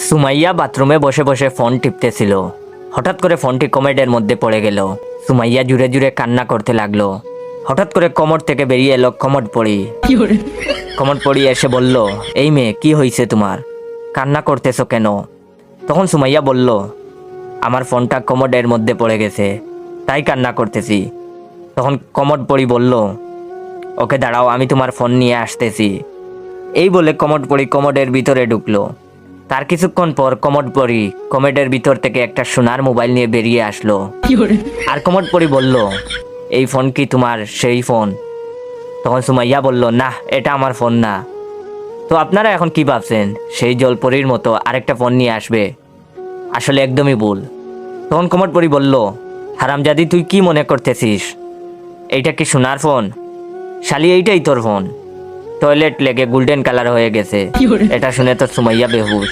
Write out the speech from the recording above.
সুমাইয়া বাথরুমে বসে বসে ফোন টিপতেছিল। হঠাৎ করে ফোনটি কমেডের মধ্যে পড়ে গেল। সুমাইয়া জুড়ে জুড়ে কান্না করতে লাগলো। হঠাৎ করে কমর থেকে বেরিয়ে এলো কমর পড়ি। কমর পড়ি এসে বলল, এই মেয়ে কি হয়েছে তোমার, কান্না করতেছো কেন? তখন সুমাইয়া বলল, আমার ফোনটা কমোডের মধ্যে পড়ে গেছে, তাই কান্না করতেছি। তখন কমোড পড়ি বলল, ওকে দাঁড়াও, আমি তোমার ফোন নিয়ে আসতেছি। এই বলে কমোড পড়ি কমোডের ভিতরে ঢুকলো। তার কিছুক্ষণ পর কমোড পড়ি কমোডের ভিতর থেকে একটা সোনার মোবাইল নিয়ে বেরিয়ে আসলো। আর কমোড পড়ি বলল, এই ফোন কি তোমার সেই ফোন? তখন সুমাইয়া বলল, না, এটা আমার ফোন না। তো আপনারা এখন কি ভাবছেন, সেই জলপরীর মতো আরেকটা ফোন নিয়ে আসবে? আসলে একদমই ভুল। তখন কমোড পড়ি বলল, হারামজাদি, তুই কি মনে করতেছিস? এইটা কি সোনার ফোন? শালি, এইটাই তোর ফোন। টয়লেট লেগে গোল্ডেন কালার হয়ে গেছে। এটা শুনে তো সুমাইয়া বেহুশ।